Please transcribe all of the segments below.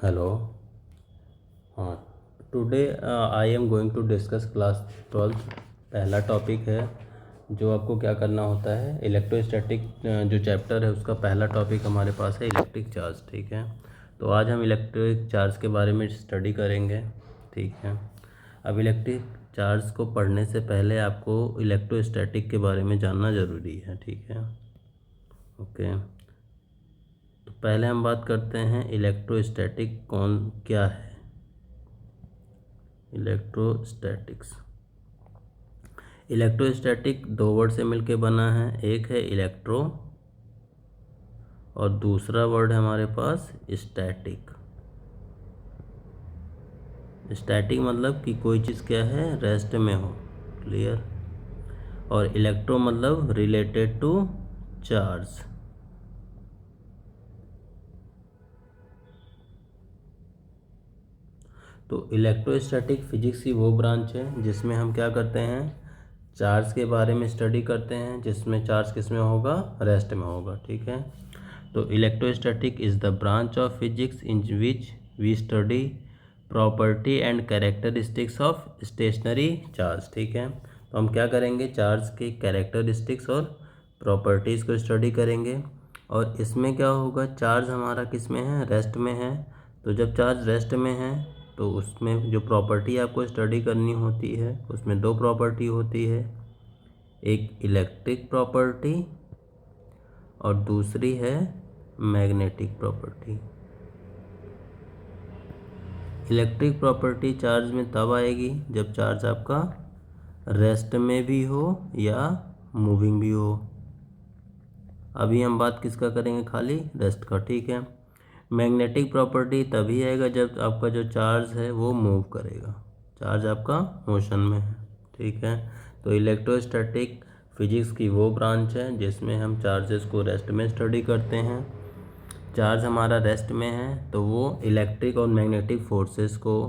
Hello. हाँ, today I am going to discuss class 12th। पहला topic है जो आपको क्या करना होता है, इलेक्ट्रोस्टैटिक जो चैप्टर है उसका पहला टॉपिक हमारे पास है इलेक्ट्रिक चार्ज। ठीक है, तो आज हम इलेक्ट्रिक चार्ज के बारे में स्टडी करेंगे। ठीक है, अब इलेक्ट्रिक चार्ज को पढ़ने से पहले आपको इलेक्ट्रोस्टैटिक के बारे में जानना ज़रूरी है। ठीक है, ओके। तो पहले हम बात करते हैं इलेक्ट्रोस्टैटिक क्या है। इलेक्ट्रोस्टैटिक्स, इलेक्ट्रोस्टैटिक दो वर्ड से मिलकर बना है। एक है इलेक्ट्रो और दूसरा वर्ड है हमारे पास स्टैटिक। स्टैटिक मतलब कि कोई चीज़ क्या है, रेस्ट में हो। क्लियर। और इलेक्ट्रो मतलब रिलेटेड टू चार्ज। तो इलेक्ट्रोस्टैटिक फिजिक्स की वो ब्रांच है जिसमें हम क्या करते हैं, चार्ज के बारे में स्टडी करते हैं, जिसमें चार्ज किस में होगा, रेस्ट में होगा। ठीक है, तो electrostatic is the branch of physics in which we study property and characteristics of stationary charge. ठीक है, तो हम क्या करेंगे, चार्ज के कैरेक्टरिस्टिक्स और प्रॉपर्टीज़ को स्टडी करेंगे। और इसमें क्या होगा, चार्ज हमारा किस में है, रेस्ट में है। तो जब चार्ज रेस्ट में है तो उसमें जो प्रॉपर्टी आपको स्टडी करनी होती है उसमें दो प्रॉपर्टी होती है, एक इलेक्ट्रिक प्रॉपर्टी और दूसरी है magnetic property. Electric property charge में तब आएगी जब चार्ज आपका रेस्ट में भी हो या मूविंग भी हो। अभी हम बात किसका करेंगे, खाली रेस्ट का। ठीक है, मैग्नेटिक प्रॉपर्टी तभी आएगा जब आपका जो चार्ज है वो मूव करेगा, चार्ज आपका मोशन में है। ठीक है, तो इलेक्ट्रोस्टैटिक फिजिक्स की वो ब्रांच है जिसमें हम चार्जेस को रेस्ट में स्टडी करते हैं। चार्ज हमारा रेस्ट में है तो वो इलेक्ट्रिक और मैग्नेटिक फोर्सेस को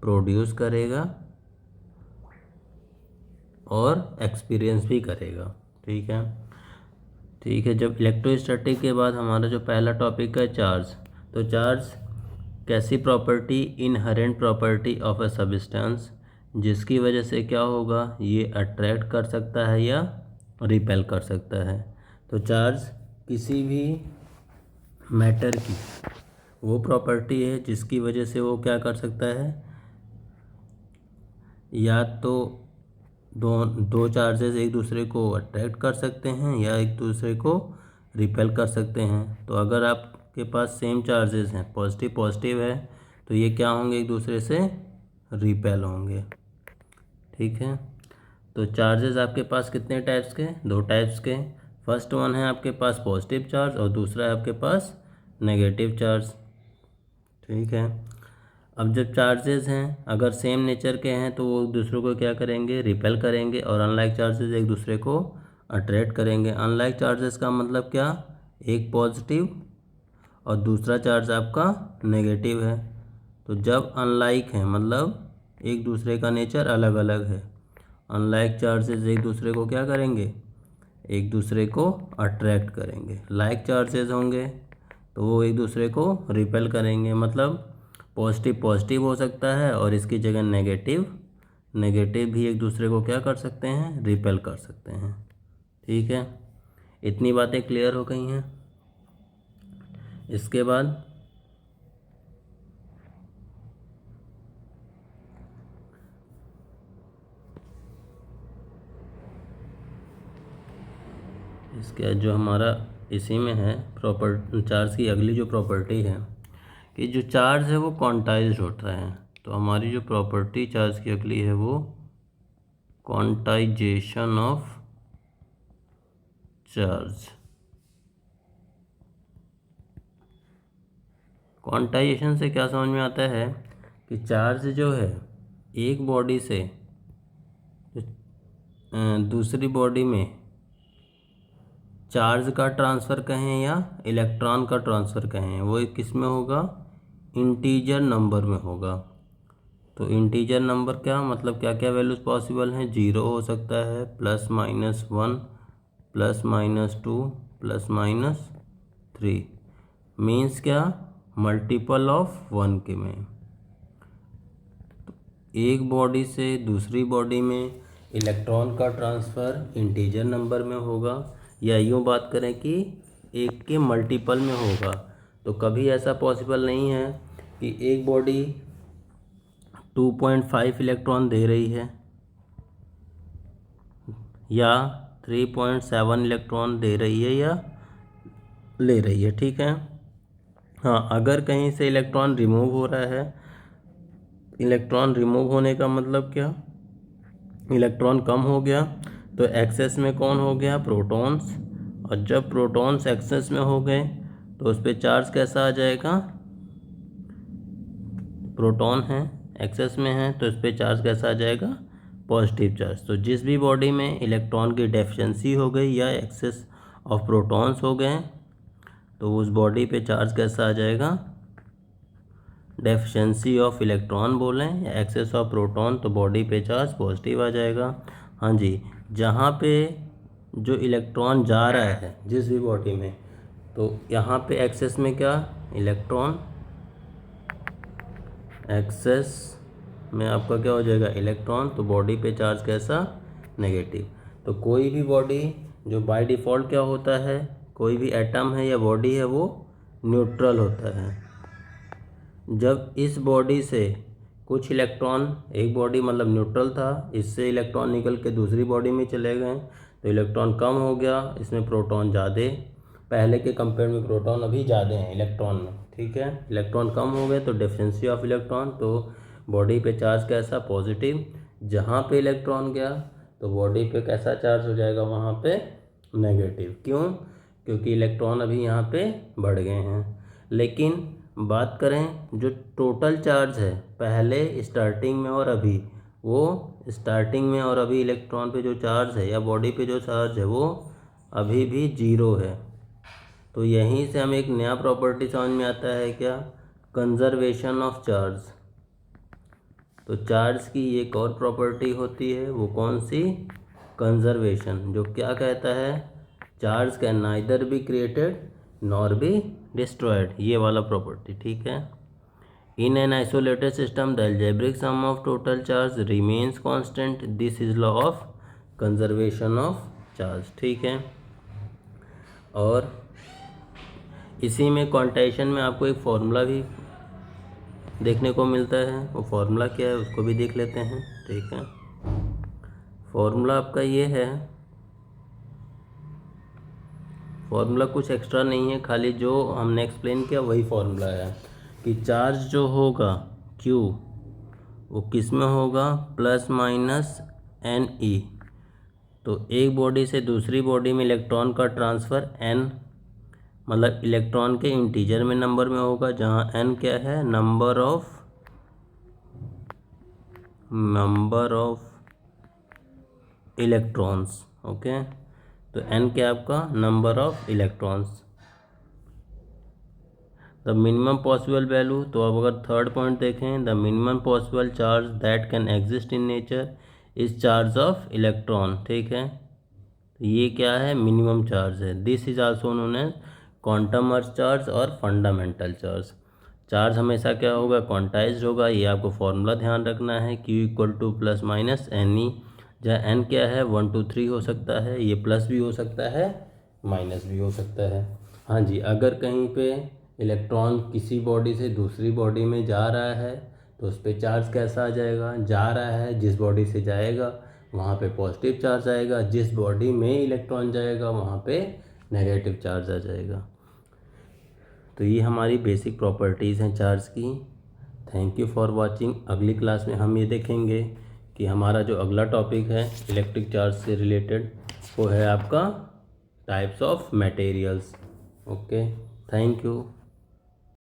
प्रोड्यूस करेगा और एक्सपीरियंस भी करेगा। ठीक है, ठीक है। जब इलेक्ट्रोस्टैटिक के बाद हमारा जो पहला टॉपिक है चार्ज, तो चार्ज कैसी property, inherent property of a substance, जिसकी वजह से क्या होगा, ये अट्रैक्ट कर सकता है या रिपेल कर सकता है। तो चार्ज किसी भी मैटर की वो प्रॉपर्टी है जिसकी वजह से वो क्या कर सकता है, या तो दो दो चार्जेस एक दूसरे को अट्रैक्ट कर सकते हैं या एक दूसरे को रिपेल कर सकते हैं। तो अगर आपके पास सेम चार्जेस हैं, पॉजिटिव पॉजिटिव है, तो ये क्या होंगे, एक दूसरे से रिपेल होंगे। ठीक है, तो चार्जेस आपके पास कितने टाइप्स के, दो टाइप्स के। फर्स्ट वन है आपके पास पॉजिटिव चार्ज और दूसरा है आपके पास नेगेटिव चार्ज। ठीक है, अब जब चार्जेस हैं अगर सेम नेचर के हैं तो वो एक दूसरे को क्या करेंगे, रिपेल करेंगे, और अनलाइक चार्जेस एक दूसरे को अट्रैक्ट करेंगे। अनलाइक चार्जेस का मतलब क्या, एक पॉजिटिव और दूसरा चार्ज आपका नेगेटिव है। तो जब अनलाइक है मतलब एक दूसरे का नेचर अलग अलग है, अनलाइक चार्जेस एक दूसरे को क्या करेंगे, एक दूसरे को अट्रैक्ट करेंगे। लाइक चार्जेस होंगे तो वो एक दूसरे को रिपेल करेंगे। मतलब पॉजिटिव पॉजिटिव हो सकता है और इसकी जगह नेगेटिव नेगेटिव भी एक दूसरे को क्या कर सकते हैं, रिपेल कर सकते हैं। ठीक है, इतनी बातें क्लियर हो गई हैं। इसके बाद इसके जो हमारा इसी में है प्रॉपर चार्ज की अगली जो प्रॉपर्टी है कि जो चार्ज है वो क्वांटाइज्ड होता है। तो हमारी जो प्रॉपर्टी चार्ज की अगली है वो क्वांटाइजेशन ऑफ चार्ज। क्वांटाइजेशन से क्या समझ में आता है कि चार्ज जो है एक बॉडी से दूसरी बॉडी में चार्ज का ट्रांसफ़र कहें या इलेक्ट्रॉन का ट्रांसफ़र कहें, वो किस में होगा, इंटीजर नंबर में होगा। तो इंटीजर नंबर क्या मतलब, क्या क्या वैल्यूज़ पॉसिबल हैं, 0 हो सकता है, +-1, +-2, +-3। मीन्स क्या, मल्टीपल ऑफ 1 के में। तो एक बॉडी से दूसरी बॉडी में इलेक्ट्रॉन का ट्रांसफ़र इंटीजर नंबर में होगा, या यूँ बात करें कि एक के मल्टीपल में होगा। तो कभी ऐसा पॉसिबल नहीं है कि एक बॉडी 2.5 इलेक्ट्रॉन दे रही है या 3.7 इलेक्ट्रॉन दे रही है या ले रही है, ठीक है। हाँ, अगर कहीं से इलेक्ट्रॉन रिमूव हो रहा है, इलेक्ट्रॉन रिमूव होने का मतलब क्या, इलेक्ट्रॉन कम हो गया, तो एक्सेस में कौन हो गया, प्रोटॉन्स। और जब प्रोटॉन्स एक्सेस में हो गए तो उस पर चार्ज कैसा आ जाएगा, प्रोटॉन है एक्सेस में है तो इस पर चार्ज कैसा आ जाएगा, पॉजिटिव चार्ज। तो जिस भी बॉडी में इलेक्ट्रॉन की डेफिशिएंसी हो गई या एक्सेस ऑफ प्रोटॉन्स हो गए तो उस बॉडी पे चार्ज कैसा आ जाएगा, डेफिशिएंसी ऑफ इलेक्ट्रॉन बोलें या एक्सेस ऑफ प्रोटॉन, तो बॉडी पे चार्ज पॉजिटिव आ जाएगा। हाँ जी, जहाँ पे जो इलेक्ट्रॉन जा रहा है जिस भी बॉडी में, तो यहाँ पे एक्सेस में क्या, इलेक्ट्रॉन, एक्सेस में आपका क्या हो जाएगा, इलेक्ट्रॉन, तो बॉडी पे चार्ज कैसा, नेगेटिव। तो कोई भी बॉडी जो बाय डिफ़ॉल्ट क्या होता है, कोई भी एटम है या बॉडी है वो न्यूट्रल होता है। जब इस बॉडी से कुछ इलेक्ट्रॉन, एक बॉडी मतलब न्यूट्रल था, इससे इलेक्ट्रॉन निकल के दूसरी बॉडी में चले गए तो इलेक्ट्रॉन कम हो गया, इसमें प्रोटॉन ज़्यादा, पहले के कंपेयर में प्रोटॉन अभी ज़्यादा हैं इलेक्ट्रॉन में, ठीक है। इलेक्ट्रॉन कम हो गए तो डेफिशिएंसी ऑफ इलेक्ट्रॉन, तो बॉडी पे चार्ज कैसा, पॉजिटिव। जहाँ पे इलेक्ट्रॉन गया तो बॉडी पे कैसा चार्ज हो जाएगा, वहाँ पे नेगेटिव। क्यों, क्योंकि इलेक्ट्रॉन अभी यहाँ पे बढ़ गए हैं। लेकिन बात करें जो टोटल चार्ज है पहले स्टार्टिंग में और अभी, वो स्टार्टिंग में और अभी इलेक्ट्रॉन पे जो चार्ज है या बॉडी पे जो चार्ज है वो अभी भी 0 है। तो यहीं से हमें एक नया प्रॉपर्टी समझ में आता है, क्या, कंजर्वेशन ऑफ चार्ज। तो चार्ज की एक और प्रॉपर्टी होती है, वो कौन सी, कंजर्वेशन, जो क्या कहता है, charge can neither be created nor be destroyed, ये वाला प्रॉपर्टी, ठीक है। In an isolated system the algebraic sum of total charge remains constant, this is law of conservation of charge, ठीक है। और इसी में क्वांटाइजेशन में आपको एक फॉर्मूला भी देखने को मिलता है, वो फॉर्मूला क्या है उसको भी देख लेते हैं, ठीक है। फॉर्मूला आपका ये है, फॉर्मूला कुछ एक्स्ट्रा नहीं है, खाली जो हमने एक्सप्लेन किया वही फॉर्मूला है कि चार्ज जो होगा Q वो किस में होगा, प्लस माइनस NE। तो एक बॉडी से दूसरी बॉडी में इलेक्ट्रॉन का ट्रांसफ़र n मतलब इलेक्ट्रॉन के इंटीजर में नंबर में होगा, जहाँ n क्या है, नंबर ऑफ इलेक्ट्रॉन्स, ओके। तो n क्या आपका, number of electrons. The minimum possible value, तो अब अगर थर्ड पॉइंट देखें, the minimum possible charge that can exist in nature is charge of electron, ठीक है। तो ये क्या है, मिनिमम चार्ज है। This is also known as quantum earth charge और फंडामेंटल चार्ज। चार्ज हमेशा क्या होगा, क्वांटाइज्ड होगा, ये आपको फॉर्मूला ध्यान रखना है, Q equal two plus minus NE, जहाँ n क्या है 1 2 3 हो सकता है, ये प्लस भी हो सकता है माइनस भी हो सकता है। हाँ जी, अगर कहीं पे इलेक्ट्रॉन किसी बॉडी से दूसरी बॉडी में जा रहा है तो उस पर चार्ज कैसा आ जाएगा, जा रहा है जिस बॉडी से जाएगा वहाँ पे पॉजिटिव चार्ज आएगा, जिस बॉडी में इलेक्ट्रॉन जाएगा वहाँ पे नेगेटिव चार्ज आ जाएगा। तो ये हमारी बेसिक प्रॉपर्टीज़ हैं चार्ज की। Thank you for watching. अगली क्लास में हम ये देखेंगे कि हमारा जो अगला टॉपिक है इलेक्ट्रिक चार्ज से रिलेटेड वो है आपका types of materials. Okay, thank you.